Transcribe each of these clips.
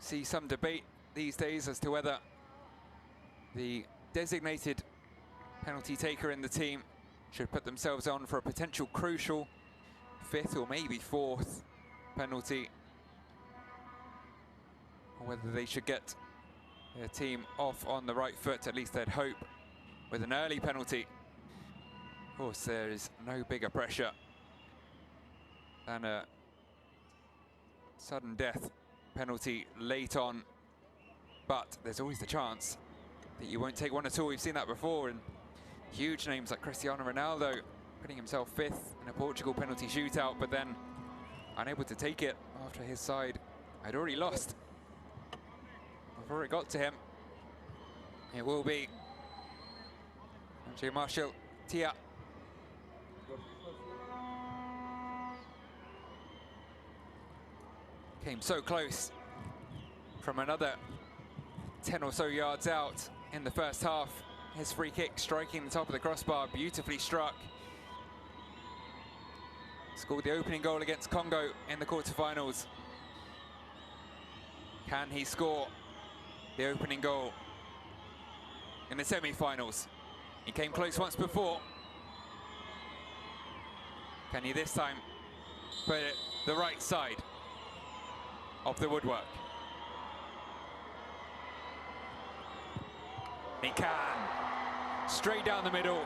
see some debate these days as to whether the designated penalty taker in the team should put themselves on for a potential crucial 5th or maybe 4th penalty, or whether they should get their team off on the right foot. At least they'd hope with an early penalty. Of course, there is no bigger pressure than a sudden death penalty late on, but there's always the chance that you won't take one at all. We've seen that before, and huge names like Cristiano Ronaldo putting himself 5th in a Portugal penalty shootout, but then unable to take it after his side had already lost before it got to him. It will be Andre Marshall Tia. Came so close from another 10 or so yards out in the first half. His free kick striking the top of the crossbar, beautifully struck. Scored the opening goal against Congo in the quarterfinals. Can he score the opening goal in the semi-finals? He came close once before. Can he this time put it the right side of the woodwork? He can. Straight down the middle.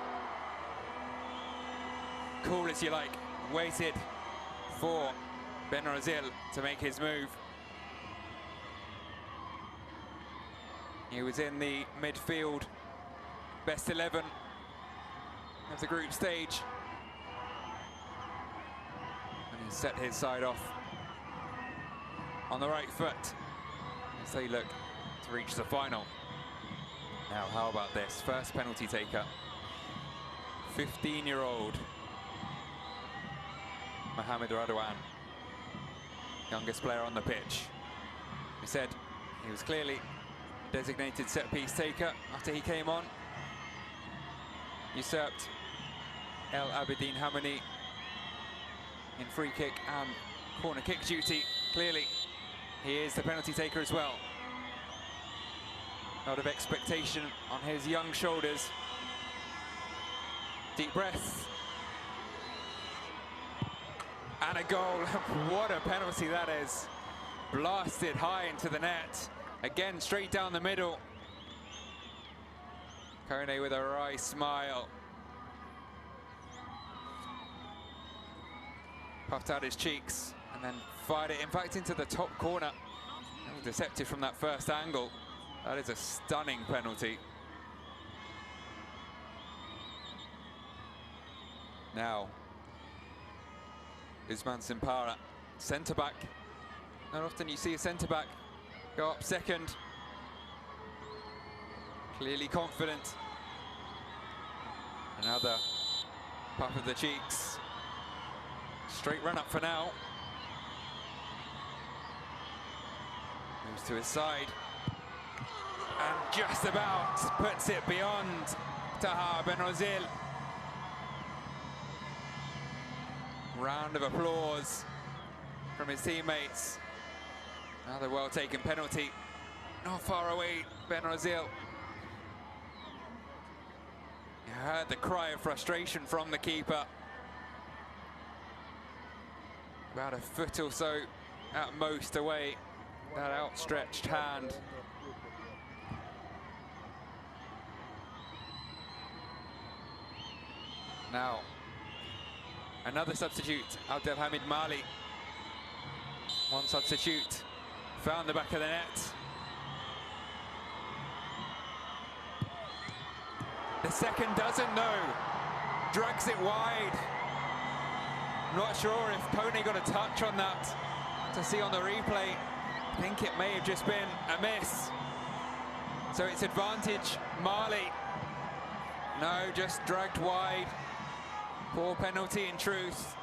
Cool as you like. Waited for Ben Rozil to make his move. He was in the midfield best 11 of the group stage, and he set his side off on the right foot as they look to reach the final. Now, how about this? First penalty taker, 15-year-old Mohamed Radwan, youngest player on the pitch. We said he was clearly a designated set-piece taker after he came on. Usurped El Abidine Hamani in free kick and corner kick duty. Clearly, he is the penalty taker as well. A lot of expectation on his young shoulders. Deep breath. And a goal. What a penalty that is. Blasted high into the net. Again, straight down the middle. Kone with a wry smile. Puffed out his cheeks and then fired it, in fact, into the top corner. Deceptive from that first angle. That is a stunning penalty. Now, Usman Simpara, centre-back. Not often you see a centre-back go up second. Clearly confident. Another puff of the cheeks. Straight run up for now. Moves to his side. And just about puts it beyond Taha Ben Rozil. Round of applause from his teammates. Another well-taken penalty. Not far away, Ben Rozil. You heard the cry of frustration from the keeper. About a foot or so at most away, that outstretched hand. Now, another substitute, Abdelhamid Mali. One substitute, found the back of the net. The second doesn't, though. Drags it wide. Not sure if Kone got a touch on that to see on the replay. I think it may have just been a miss. So it's advantage Mali. No, just dragged wide. Poor penalty in truth.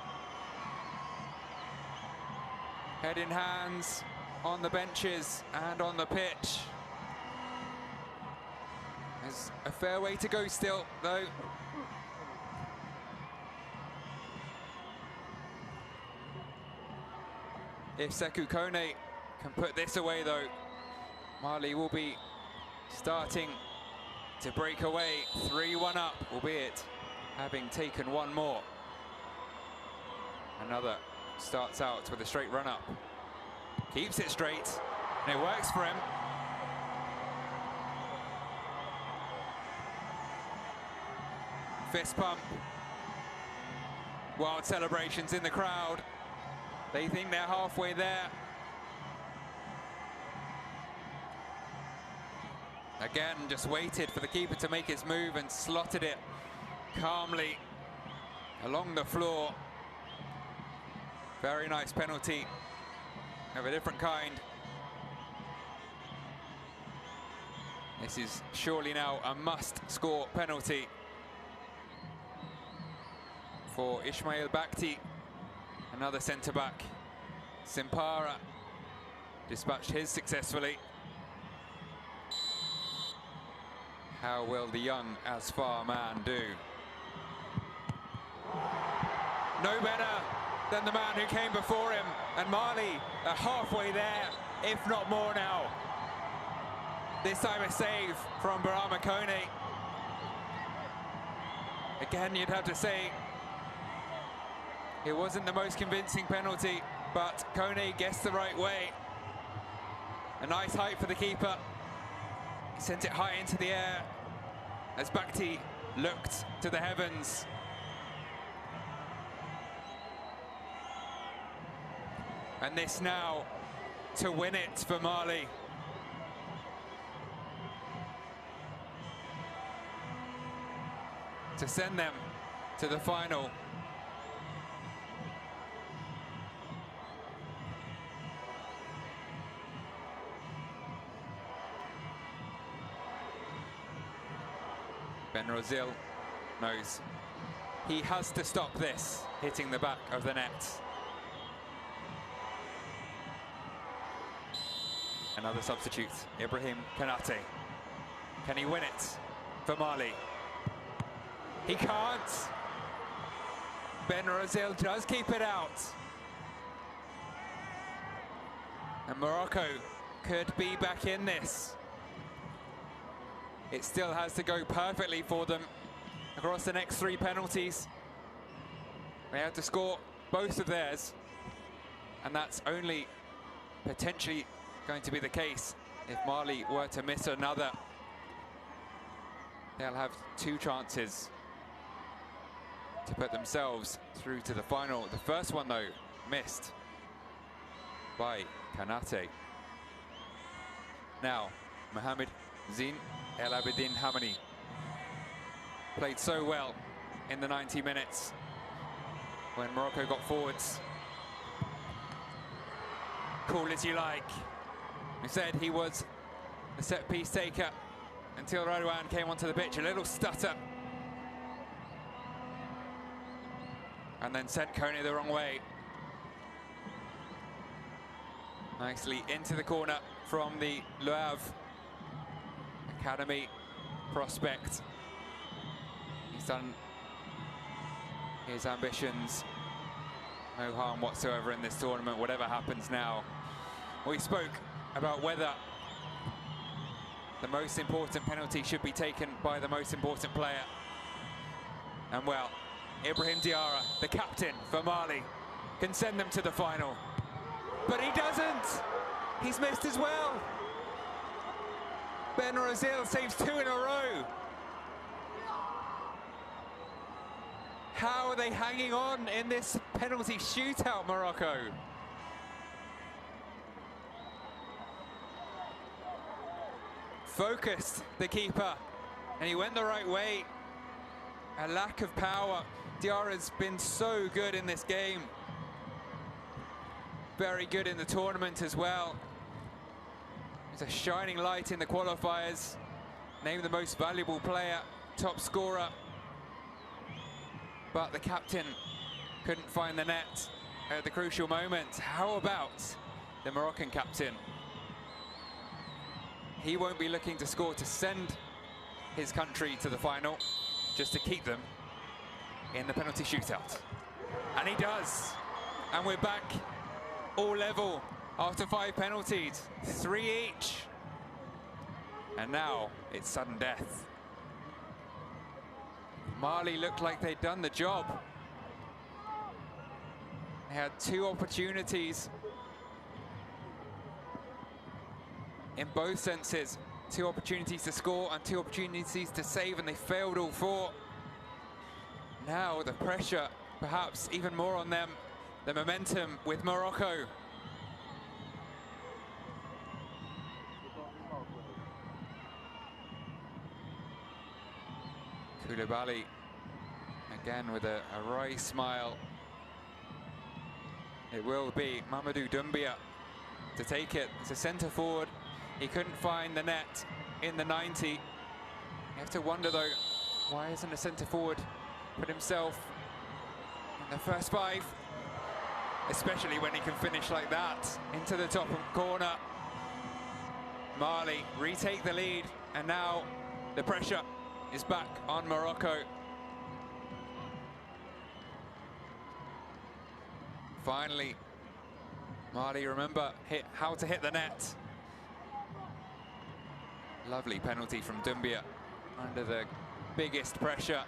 Head in hands on the benches and on the pitch. There's a fair way to go still, though. If Sekou Kone can put this away, though, Mali will be starting to break away, 3-1 up, albeit having taken one more. Another starts out with a straight run up, keeps it straight, and it works for him. Fist pump, wild celebrations in the crowd. They think they're halfway there. Again, just waited for the keeper to make his move and slotted it calmly along the floor. Very nice penalty of a different kind. This is surely now a must-score penalty for Ismail Bakti, another centre-back. Simpara dispatched his successfully. How will the young Asfar man do? No better than the man who came before him, and Mali are halfway there, if not more now. This time a save from Barama Kone. Again, you'd have to say it wasn't the most convincing penalty, but Kone guessed the right way. A nice height for the keeper. He sent it high into the air as Bakti looked to the heavens. And this now to win it for Mali. To send them to the final. Ben Rozil knows he has to stop this hitting the back of the net. Another substitute, Ibrahim Kanate. Can he win it for Mali? He can't. Ben Rozil does keep it out. And Morocco could be back in this. It still has to go perfectly for them across the next 3 penalties. They have to score both of theirs, and that's only potentially going to be the case if Mali were to miss another. They'll have 2 chances to put themselves through to the final. The first one, though, missed by Kanate. Now, Mohamed Zine El Abidine Hamani played so well in the 90 minutes when Morocco got forwards. Cool as you like. We said he was the set-piece taker until Radwan came onto the pitch. A little stutter. And then sent Kone the wrong way. Nicely into the corner from the Le Havre Academy prospect. He's done his ambitions no harm whatsoever in this tournament, whatever happens now. We spoke about whether the most important penalty should be taken by the most important player. And well, Ibrahim Diarra, the captain for Mali, can send them to the final. But he doesn't! He's missed as well! Ben Rozil saves 2 in a row. How are they hanging on in this penalty shootout, Morocco? Focused, the keeper, and he went the right way. A lack of power. Diarra's been so good in this game. Very good in the tournament as well. He's a shining light in the qualifiers. Named the most valuable player, top scorer. But the captain couldn't find the net at the crucial moment. How about the Moroccan captain? He won't be looking to score to send his country to the final, just to keep them in the penalty shootout. And he does. And we're back all level after 5 penalties, 3 each. And now it's sudden death. Mali looked like they'd done the job. They had 2 opportunities in both senses. 2 opportunities to score and 2 opportunities to save, and they failed all 4. Now the pressure, perhaps even more on them, the momentum with Morocco. Koulibaly again with a wry smile. It will be Mamadou Doumbia to take it. It's a centre forward. He couldn't find the net in the 90. You have to wonder though, why isn't a centre forward put himself in the first 5? Especially when he can finish like that into the top corner. Mali retake the lead, and now the pressure is back on Morocco. Finally, Mali remember how to hit the net. Lovely penalty from Doumbia under the biggest pressure.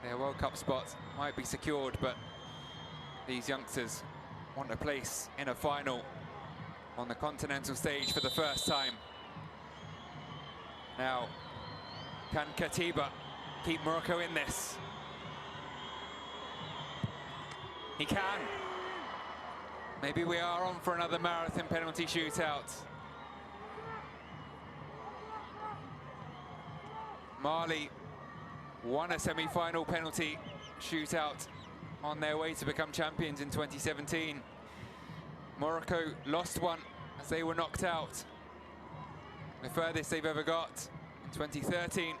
Their World Cup spots might be secured, but these youngsters want a place in a final on the continental stage for the first time. Now, can Katiba keep Morocco in this? He can. Maybe we are on for another marathon penalty shootout. Mali won a semi-final penalty shootout on their way to become champions in 2017. Morocco lost one as they were knocked out. The furthest they've ever got in 2013.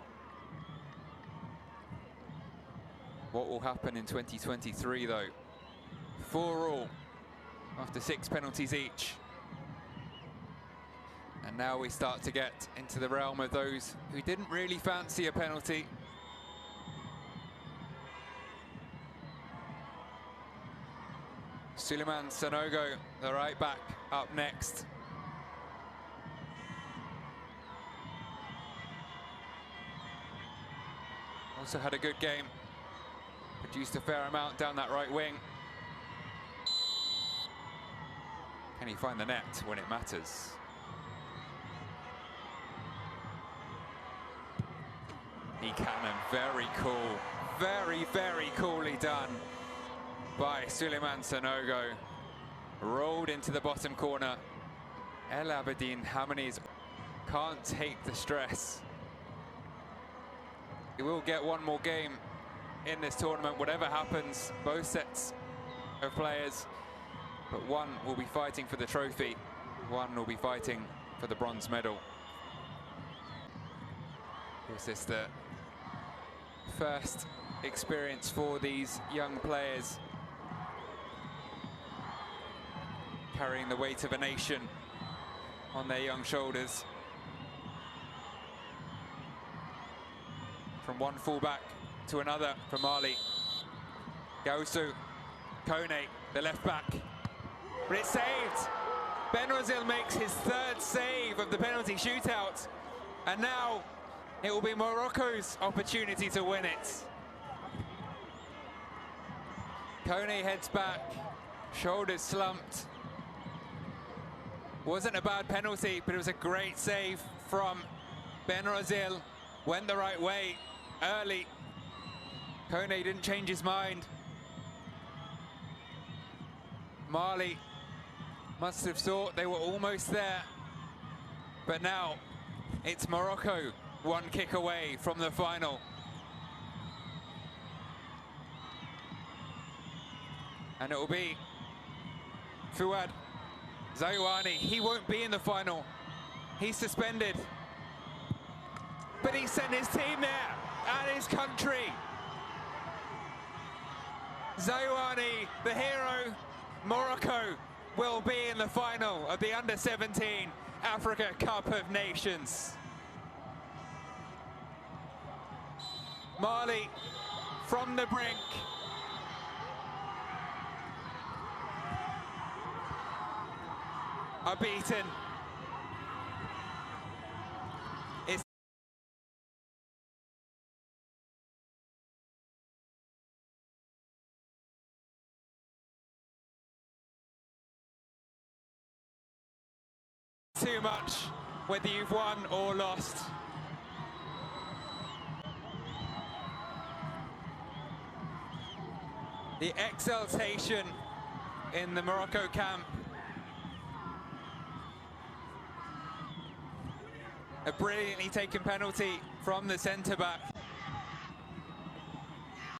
What will happen in 2023 though? 4 all after 6 penalties each. And now we start to get into the realm of those who didn't really fancy a penalty. Souleymane Sanogo, the right back, up next. Also had a good game. Produced a fair amount down that right wing. Can he find the net when it matters? He can, and very cool. Very, very coolly done by Souleymane Sanogo. Rolled into the bottom corner. El Abedin Hamani's can't take the stress. He will get one more game in this tournament, whatever happens, both sets of players, but one will be fighting for the trophy, one will be fighting for the bronze medal. Is this the first experience for these young players, carrying the weight of a nation on their young shoulders? From one fullback to another for Mali. Gaoussou, Kone, the left back. But it's saved. Benrazil makes his 3rd save of the penalty shootout. And now it will be Morocco's opportunity to win it. Kone heads back, shoulders slumped. Wasn't a bad penalty, but it was a great save from Benrazil. Went the right way early. Kone didn't change his mind. Mali must have thought they were almost there. But now it's Morocco, one kick away from the final. And it will be Fouad Zaouani. He won't be in the final. He's suspended. But he sent his team there and his country. Zaouani, the hero. Morocco will be in the final of the Under-17 Africa Cup of Nations. Mali from the brink. Are beaten too much, whether you've won or lost. The exultation in the Morocco camp. A brilliantly taken penalty from the centre-back.